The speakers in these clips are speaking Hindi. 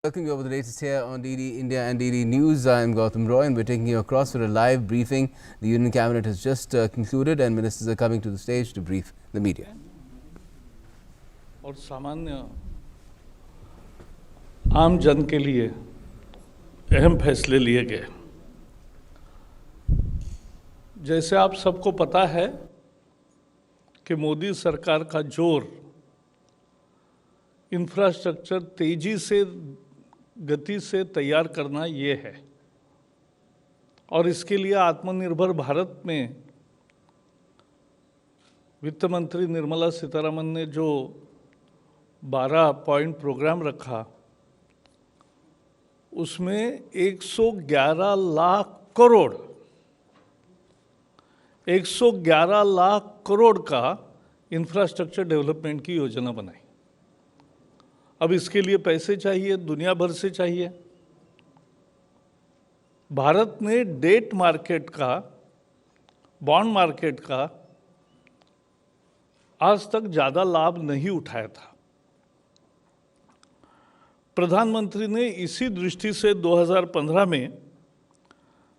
Welcome you over the latest here on DD India and DD News. I am Gautam Roy and we're taking you across for a live briefing. The Union Cabinet has just concluded and ministers are coming to the stage to brief the media. और सामान्य आम जन के लिए अहम फैसले लिए गए। जैसे आप सबको पता है कि मोदी सरकार का जोर इंफ्रास्ट्रक्चर तेजी से गति से तैयार करना ये है, और इसके लिए आत्मनिर्भर भारत में वित्त मंत्री निर्मला सीतारमण ने जो 12 पॉइंट प्रोग्राम रखा, उसमें 111 लाख करोड़ का इंफ्रास्ट्रक्चर डेवलपमेंट की योजना बनाई। अब इसके लिए पैसे चाहिए, दुनिया भर से चाहिए। भारत ने डेट मार्केट का, बॉन्ड मार्केट का आज तक ज़्यादा लाभ नहीं उठाया था। प्रधानमंत्री ने इसी दृष्टि से 2015 में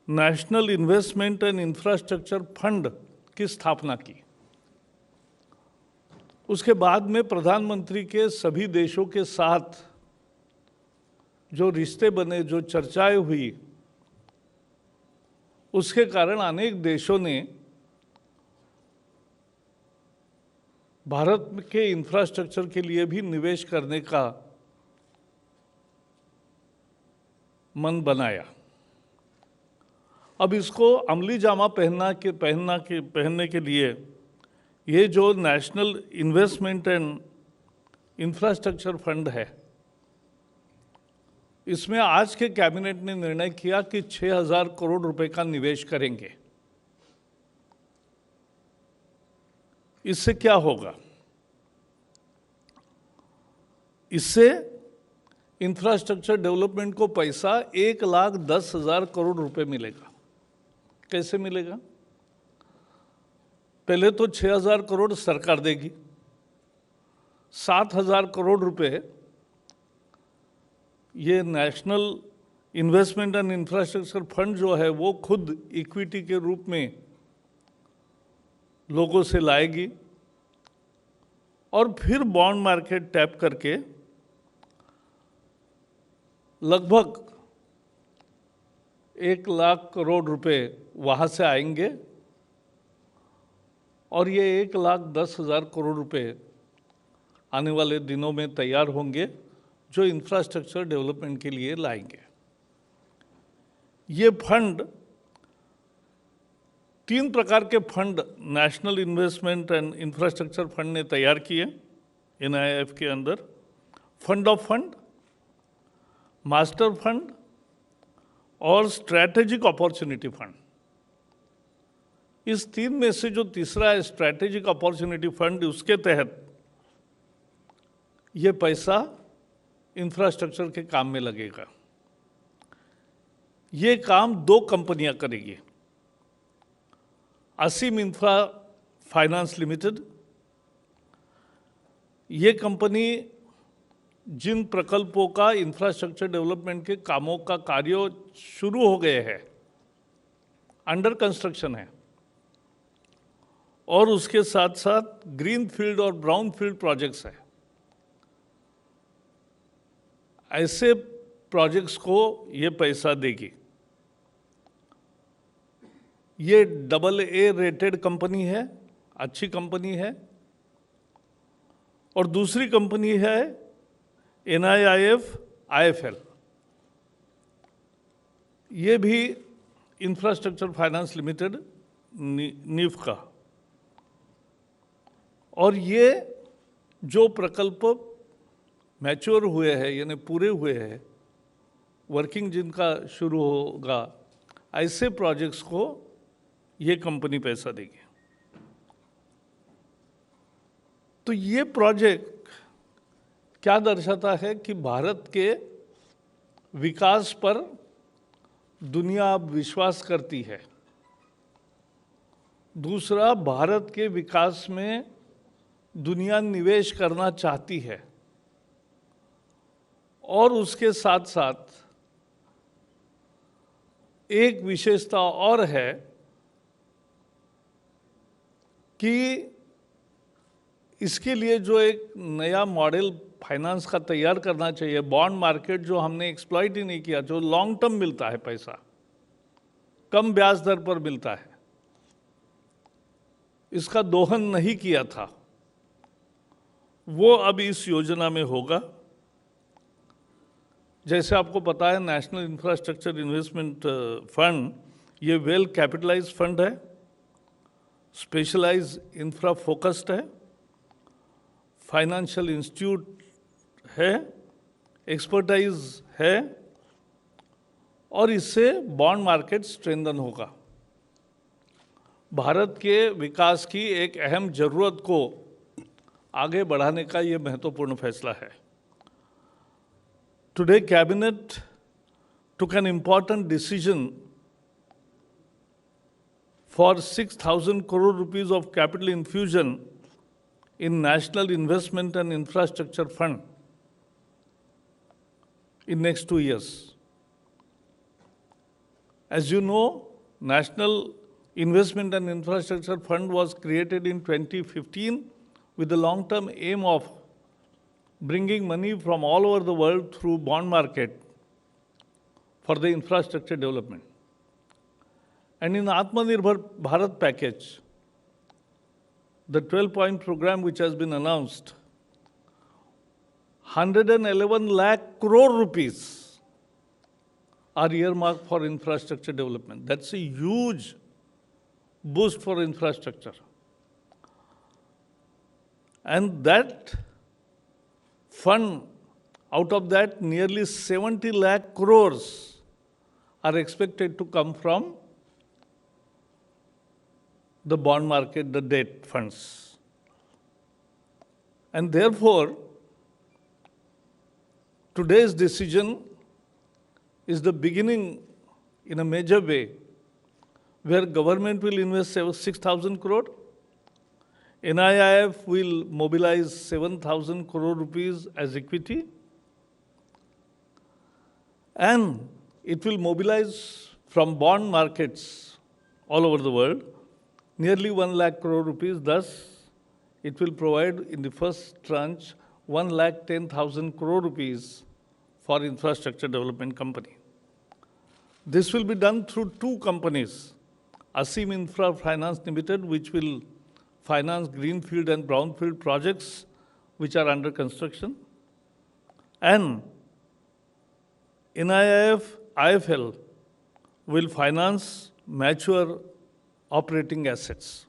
national investment and infrastructure fund की स्थापना की। उसके बाद में प्रधानमंत्री के सभी देशों के साथ जो रिश्ते बने, जो चर्चाएं हुई, उसके कारण अनेक देशों ने भारत के इंफ्रास्ट्रक्चर के लिए भी निवेश करने का मन बनाया। अब इसको अमली जामा पहनने के लिए ये जो national investment and infrastructure fund है, इसमें आज के कैबिनेट ने निर्णय किया कि 6,000 करोड़ रुपए का निवेश करेंगे। इससे क्या होगा? इससे इंफ्रास्ट्रक्चर डेवलपमेंट को पैसा 1,10,000 करोड़ रुपए मिलेगा। कैसे मिलेगा? पहले तो 6,000 करोड़ सरकार देगी, 7,000 करोड़ रुपए ये national investment and infrastructure fund जो है वो खुद इक्विटी के रूप में लोगों से लाएगी, और फिर बॉन्ड मार्केट टैप करके लगभग 1 लाख करोड़ रुपए वहाँ से आएंगे, और ये 1,10,000 करोड़ रुपए आने वाले दिनों में तैयार होंगे, जो इंफ्रास्ट्रक्चर डेवलपमेंट के लिए लाएंगे। ये फंड 3 प्रकार के fund national investment and infrastructure fund ने तैयार किए NIIF के अंदर। Fund of fund, master fund और स्ट्रैटेजिक अपॉर्चुनिटी फंड। इस 3 में से जो तीसरा है स्ट्रैटेजिक अपॉर्चुनिटी फंड, उसके तहत ये पैसा इंफ्रास्ट्रक्चर के काम में लगेगा। ये काम 2 कंपनियां करेगी, असीम इंफ्रा फाइनेंस लिमिटेड। ये कंपनी जिन प्रकल्पों का इंफ्रास्ट्रक्चर डेवलपमेंट के कामों का कार्य शुरू हो गए हैं, अंडर कंस्ट्रक्शन है, और उसके साथ साथ ग्रीन फील्ड और ब्राउन फील्ड प्रोजेक्ट्स हैं, ऐसे प्रोजेक्ट्स को ये पैसा देगी। ये AA रेटेड कंपनी है, अच्छी कंपनी है। और दूसरी कंपनी है NIIF IFL, ये भी इंफ्रास्ट्रक्चर फाइनेंस लिमिटेड नीफ का। और ये जो प्रकल्प मैच्योर हुए हैं, यानी पूरे हुए हैं, वर्किंग जिनका शुरू होगा, ऐसे प्रोजेक्ट्स को ये कंपनी पैसा देगी। तो ये प्रोजेक्ट क्या दर्शाता है कि भारत के विकास पर दुनिया अब विश्वास करती है। दूसरा, भारत के विकास में दुनिया निवेश करना चाहती है, और उसके साथ साथ एक विशेषता और है कि इसके लिए जो एक नया मॉडल फाइनेंस का तैयार करना चाहिए, बॉन्ड मार्केट जो हमने एक्सप्लॉइट ही नहीं किया, जो लॉन्ग टर्म मिलता है पैसा, कम ब्याज दर पर मिलता है, इसका दोहन नहीं किया था, वो अब इस योजना में होगा। जैसे आपको पता है नेशनल इंफ्रास्ट्रक्चर इन्वेस्टमेंट फंड ये वेल कैपिटलाइज्ड फंड है, स्पेशलाइज इंफ्रा फोकस्ड है, फाइनेंशियल इंस्टीट्यूट है, एक्सपर्टाइज है और इससे बॉन्ड मार्केट स्ट्रेंथन होगा। भारत के विकास की एक अहम जरूरत को आगे बढ़ाने का ये महत्वपूर्ण फैसला है। Today, Cabinet took an important decision for 6,000 crore rupees of capital infusion in National Investment and Infrastructure Fund in next 2 years. As you know, National Investment and Infrastructure Fund was created in 2015 with the long-term aim of bringing money from all over the world through bond market for the infrastructure development. And in Atmanirbhar Bharat package, the 12-point program which has been announced, 111 lakh crore rupees are earmarked for infrastructure development. That's a huge boost for infrastructure. And that fund, out of that, nearly 70 lakh crores are expected to come from the bond market, the debt funds. And therefore, today's decision is the beginning in a major way where government will invest 6,000 crore, NIIF will mobilize 7,000 crore rupees as equity, and it will mobilize from bond markets all over the world nearly 1 lakh crore rupees. Thus, it will provide in the first tranche 1,10,000 crore rupees for infrastructure development company. This will be done through two companies, Asim Infra Finance Limited, which will finance greenfield and brownfield projects which are under construction, and NIIF IFL will finance mature operating assets.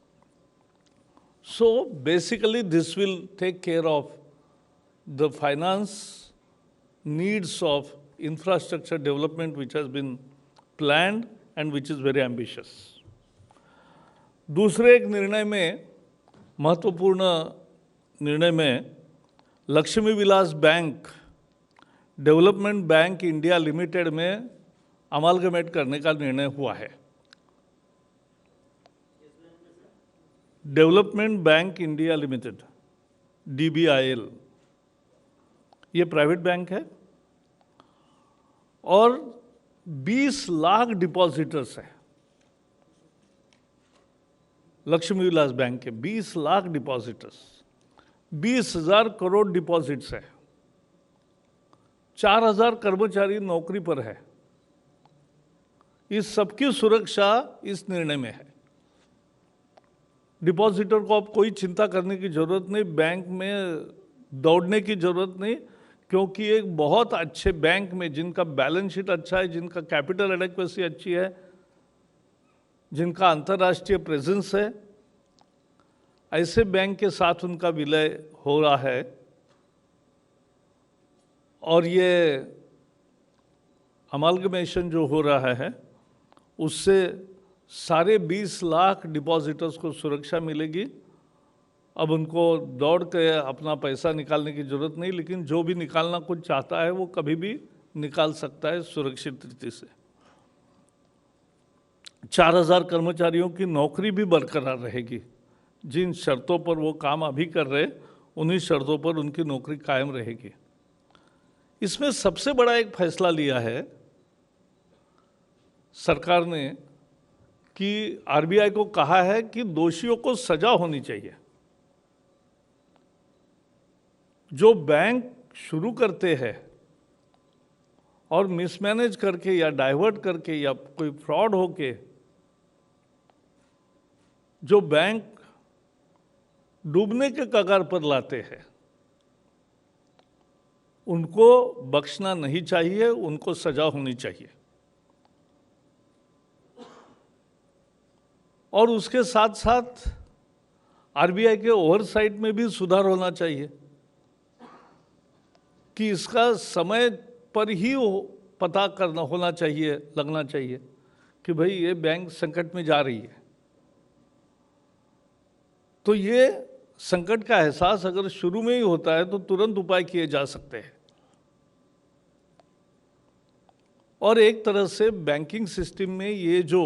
So basically this will take care of the finance needs of infrastructure development which has been planned and which is very ambitious. दूसरे एक निर्णय में, महत्वपूर्ण निर्णय में, Lakshmi Vilas bank development bank India limited में अमालगमेट करने का निर्णय हुआ है। डेवलपमेंट बैंक इंडिया लिमिटेड, DBIL, ये प्राइवेट बैंक है और 20 लाख डिपॉजिटर्स हैं। लक्ष्मी विलास बैंक के 20 लाख डिपॉजिटर्स, 20,000 करोड़ डिपॉजिट्स है, 4,000 कर्मचारी नौकरी पर है। इस सबकी सुरक्षा इस निर्णय में है। डिपॉजिटर को अब कोई चिंता करने की जरूरत नहीं, बैंक में दौड़ने की जरूरत नहीं, क्योंकि एक बहुत अच्छे बैंक में जिनका बैलेंस शीट अच्छा है, जिनका कैपिटल एडेक्वेसी अच्छी है, जिनका अंतर्राष्ट्रीय प्रेजेंस है, ऐसे बैंक के साथ उनका विलय हो रहा है। और ये अमालगमेशन जो हो रहा है उससे सारे 20 लाख डिपॉजिटर्स को सुरक्षा मिलेगी। अब उनको दौड़ के अपना पैसा निकालने की जरूरत नहीं, लेकिन जो भी निकालना कुछ चाहता है वो कभी भी निकाल सकता है सुरक्षित रीति से। 4,000 कर्मचारियों की नौकरी भी बरकरार रहेगी। जिन शर्तों पर वो काम अभी कर रहे, उन्हीं शर्तों पर उनकी नौकरी कायम रहेगी। इसमें सबसे बड़ा एक फैसला लिया है सरकार ने कि आरबीआई को कहा है कि दोषियों को सजा होनी चाहिए। जो बैंक शुरू करते हैं और मिसमैनेज करके या डाइवर्ट करके या कोई फ्रॉड होके जो बैंक डूबने के कगार पर लाते हैं, उनको बख्शना नहीं चाहिए, उनको सजा होनी चाहिए। और उसके साथ साथ आरबीआई के ओवरसाइट में भी सुधार होना चाहिए कि इसका समय पर ही पता करना होना चाहिए, लगना चाहिए कि भाई ये बैंक संकट में जा रही है। तो ये संकट का एहसास अगर शुरू में ही होता है तो तुरंत उपाय किए जा सकते हैं। और एक तरह से बैंकिंग सिस्टम में ये जो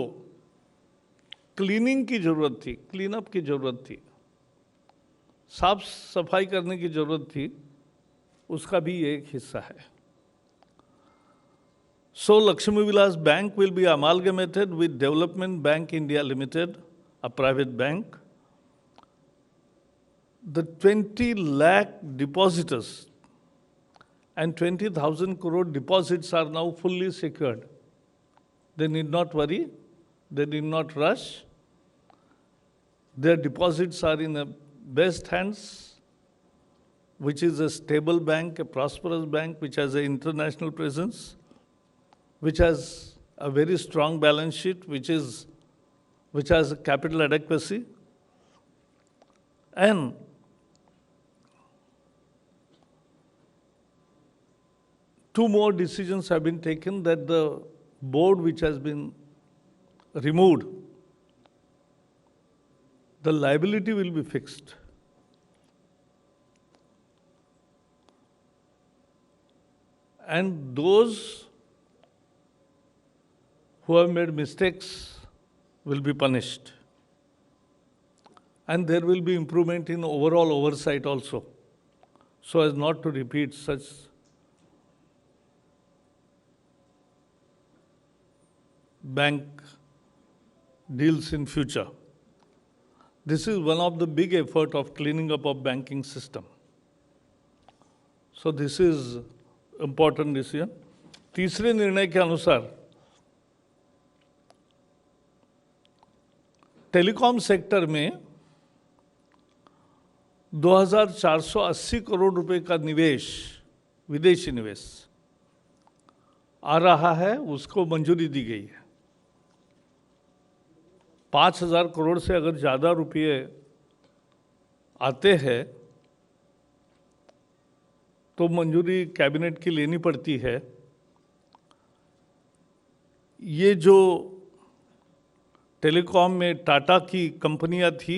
क्लीनिंग की जरूरत थी, क्लीन अप की जरूरत थी, साफ सफाई करने की जरूरत थी, उसका भी एक हिस्सा है। So Lakshmi Vilas Bank will be amalgamated with Development Bank India Limited, a private bank. The 20 lakh depositors and 20,000 crore deposits are now fully secured. They need not worry, they need not rush. Their deposits are in the best hands, which is a stable bank, a prosperous bank, which has an international presence, which has a very strong balance sheet, which has a capital adequacy. And two more decisions have been taken that the board which has been removed, the liability will be fixed. And those who have made mistakes will be punished. And there will be improvement in overall oversight also, so as not to repeat such bank deals in future. This is one of the big effort of cleaning up of banking system. So this is important decision. तीसरे निर्णय के अनुसार टेलीकॉम सेक्टर में 2,480 करोड़ रुपए का निवेश, विदेशी निवेश आ रहा है, उसको मंजूरी दी गई है। 5,000 करोड़ से अगर ज़्यादा रुपये आते हैं तो मंजूरी कैबिनेट की लेनी पड़ती है। ये जो टेलीकॉम में टाटा की कंपनियां थी,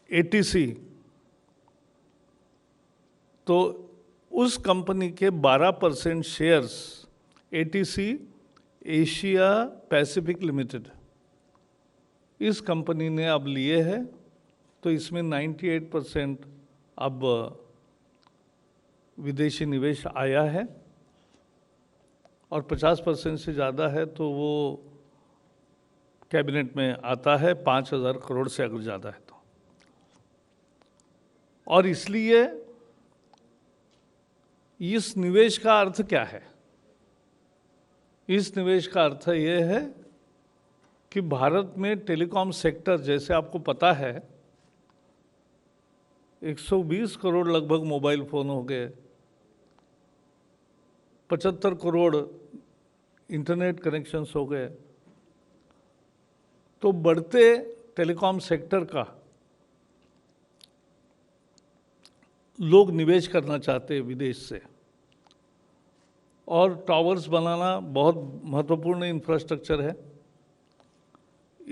एटीसी, तो उस कंपनी के 12% shares ATC Asia Pacific Limited, इस कंपनी ने अब लिए हैं। तो इसमें 98% अब विदेशी निवेश आया है और 50% से ज़्यादा है तो वो कैबिनेट में आता है, 5,000 करोड़ से अगर ज़्यादा है तो। और इसलिए इस निवेश का अर्थ क्या है? इस निवेश का अर्थ ये है कि भारत में टेलीकॉम सेक्टर, जैसे आपको पता है 120 करोड़ लगभग मोबाइल फ़ोन हो गए, 75 करोड़ इंटरनेट कनेक्शंस हो गए। तो बढ़ते टेलीकॉम सेक्टर का लोग निवेश करना चाहते हैं विदेश से, और टावर्स बनाना बहुत महत्वपूर्ण इंफ्रास्ट्रक्चर है।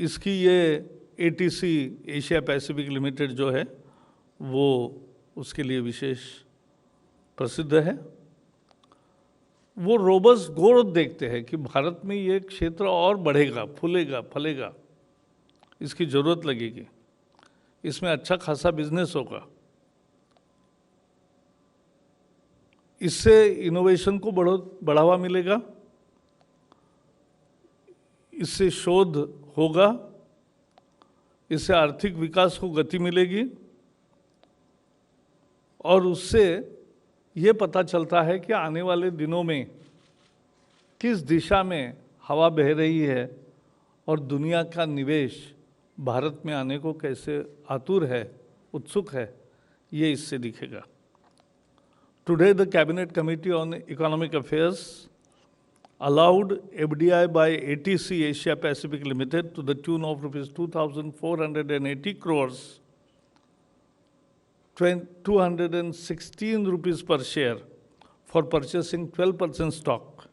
इसकी ये एटीसी एशिया पैसिफिक लिमिटेड जो है वो उसके लिए विशेष प्रसिद्ध है। वो रोबस्ट ग्रोथ देखते हैं कि भारत में ये क्षेत्र और बढ़ेगा, फूलेगा, फलेगा, इसकी ज़रूरत लगेगी, इसमें अच्छा खासा बिजनेस होगा। इससे इनोवेशन को बढ़ावा मिलेगा, इससे शोध होगा, इससे आर्थिक विकास को गति मिलेगी और उससे ये पता चलता है कि आने वाले दिनों में किस दिशा में हवा बह रही है और दुनिया का निवेश भारत में आने को कैसे आतुर है, उत्सुक है, ये इससे दिखेगा। Today, the Cabinet Committee on Economic Affairs allowed FDI by ATC Asia Pacific Limited to the tune of rupees 2,480 crores, 216 rupees per share for purchasing 12% stock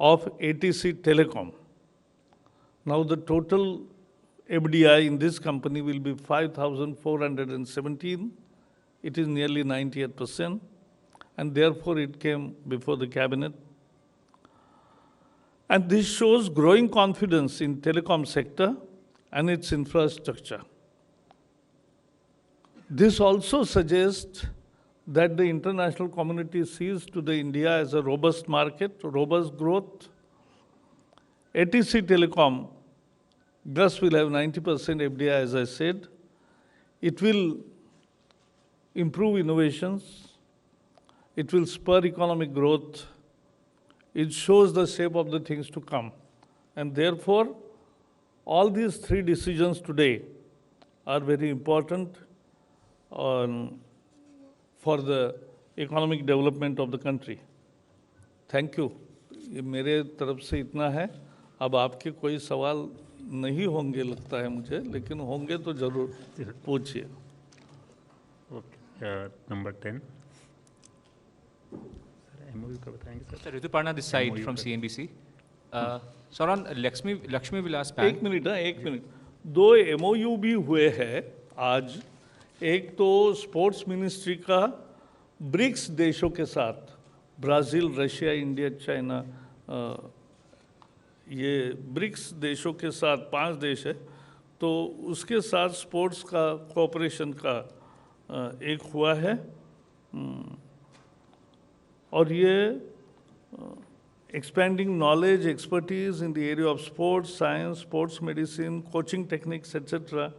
of ATC Telecom. Now the total FDI in this company will be 5,417. It is nearly 98%, and therefore it came before the cabinet. And this shows growing confidence in telecom sector and its infrastructure. This also suggests that the international community sees to the India as a robust market, robust growth. ATC Telecom thus will have 90% FDI, as I said. It will improve innovations. It will spur economic growth. It shows the shape of the things to come. And therefore, all these three decisions today are very important for the economic development of the country. Thank you. ये मेरे तरफ से इतना है। अब आपके कोई सवाल नहीं होंगे लगता है मुझे, लेकिन होंगे तो जरूर पूछिए। Number 10. MOU का बताएंगे sir? Sir, Rituparna this side from CNBC. Sir, on Lakshmi Vilas Bank. एक मिनट। दो MOU भी हुए हैं आज। एक तो स्पोर्ट्स मिनिस्ट्री का ब्रिक्स देशों के साथ, ब्राज़ील, रशिया, इंडिया, चाइना, ये ब्रिक्स देशों के साथ 5 देश है, तो उसके साथ स्पोर्ट्स का कोऑपरेशन का एक हुआ है। और ये expanding knowledge, expertise in the area of sports science, sports medicine, coaching techniques etcetera,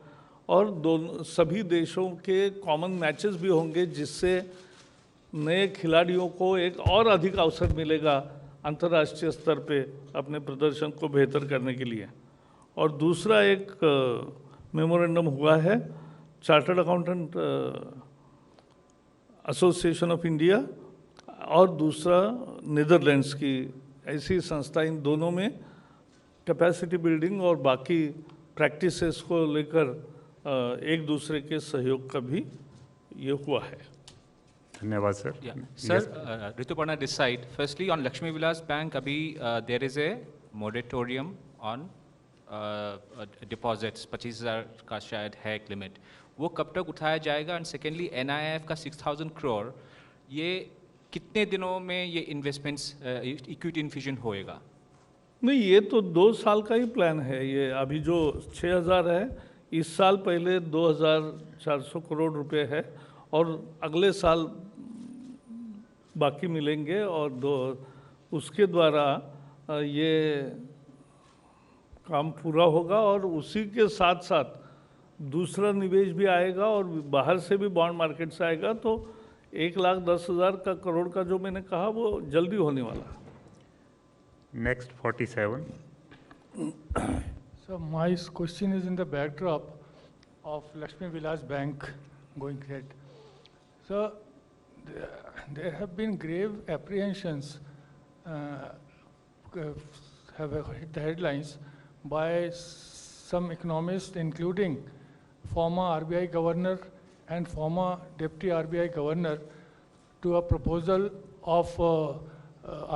और दोनों सभी देशों के कॉमन मैचेस भी होंगे, जिससे नए खिलाड़ियों को एक और अधिक अवसर मिलेगा अंतर्राष्ट्रीय स्तर पे अपने प्रदर्शन को बेहतर करने के लिए। और दूसरा एक मेमोरेंडम हुआ है chartered accountant association of India और दूसरा नीदरलैंड्स की ऐसी संस्था। इन दोनों में कैपेसिटी बिल्डिंग और बाकी प्रैक्टिसेस को लेकर एक दूसरे के सहयोग का भी ये हुआ है। धन्यवाद sir. Yeah. Sir, Rituparna this side. Firstly, on Lakshmi Vilas Bank, अभी there is a moratorium on deposits, 25,000 का शायद है एक लिमिट, वो कब तक उठाया जाएगा? एंड सेकेंडली NIIF का 6,000 करोड़, ये कितने दिनों में ये इन्वेस्टमेंट्स इक्विटी इन्फ्यूजन होएगा? नहीं, ये तो 2 साल का ही प्लान है। ये अभी जो 6,000 है, इस साल पहले 2,400 करोड़ रुपए है और अगले साल बाकी मिलेंगे, और उसके द्वारा ये काम पूरा होगा। और उसी के साथ साथ दूसरा निवेश भी आएगा और बाहर से भी बॉन्ड मार्केट से आएगा। तो 1,10,000 करोड़ का जो मैंने कहा वो जल्दी होने वाला है। Next 47. So my question is in the backdrop of Lakshmi Vilas Bank going ahead. So there have been grave apprehensions have hit the headlines by some economists, including former RBI governor and former deputy RBI governor, to a proposal of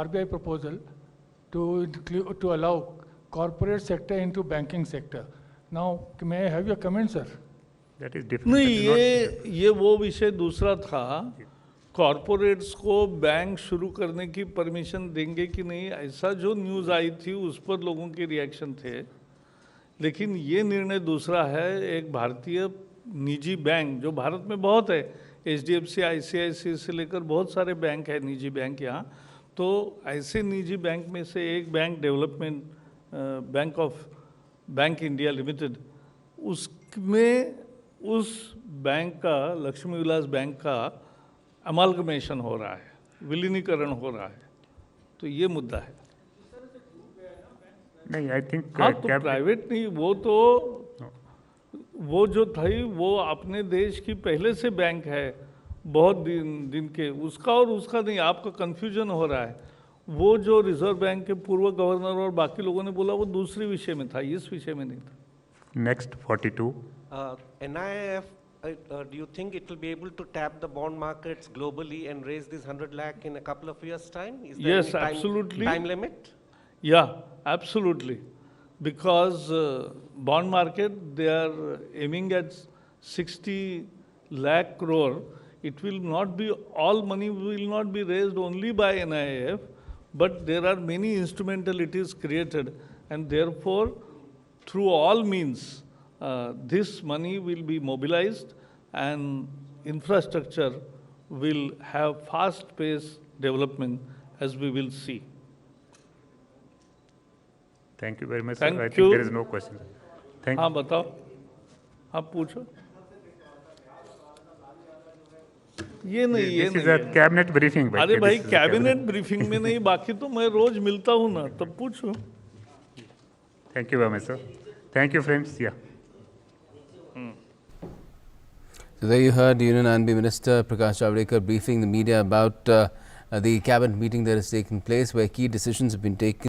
RBI proposal to allow corporate sector into banking sector. Now, may I have your comment, sir? That is different. नहीं, ये वो विषय दूसरा था। कॉरपोरेट्स को बैंक शुरू करने की परमिशन देंगे कि नहीं, ऐसा जो न्यूज़ आई थी उस पर लोगों के रिएक्शन थे। लेकिन ये निर्णय दूसरा है। एक भारतीय निजी बैंक जो भारत में बहुत है, HDFC, ICICI से लेकर बहुत सारे बैंक है, निजी बैंक यहाँ। तो ऐसे निजी बैंक में से एक bank development bank India limited, उसमें उस बैंक का, लक्ष्मी विलास बैंक का अमालगमेशन हो रहा है, विलीनीकरण हो रहा है। तो ये मुद्दा है। नहीं, आई थिंक हाँ, तो प्राइवेट नहीं, वो जो थी वो अपने देश की पहले से बैंक है, बहुत दिन के, उसका और उसका नहीं, आपका कंफ्यूजन हो रहा है। वो जो रिजर्व बैंक के पूर्व गवर्नर और बाकी लोगों ने बोला वो दूसरे विषय में था, इस विषय में नहीं था। Next 42। NIIF, do you think it will be able to tap the bond markets globally and raise this 100 lakh in a couple of years' time? Is there Yes, any absolutely. time limit? Yeah, absolutely. Because bond market, they are aiming at 60 lakh crore. It will not be, all money will not be raised only by NIIF, but there are many instrumentalities created, and therefore, through all means, this money will be mobilized and infrastructure will have fast-paced development, as we will see. Thank you very much, Thank sir. I think you. there is no question. Thank हाँ बताओ, आप पूछो। ये नहीं, ये This is नहीं a है। cabinet briefing. अरे भाई, कैबिनेट ब्रीफिंग में नहीं, बाकी तो मैं रोज मिलता हूँ ना, तब पूछो। Thank you very much, sir. Thank you, friends. Yeah. So there you heard Union and Minister Prakash Javadekar briefing the media about the cabinet meeting that has taken place, where key decisions have been taken.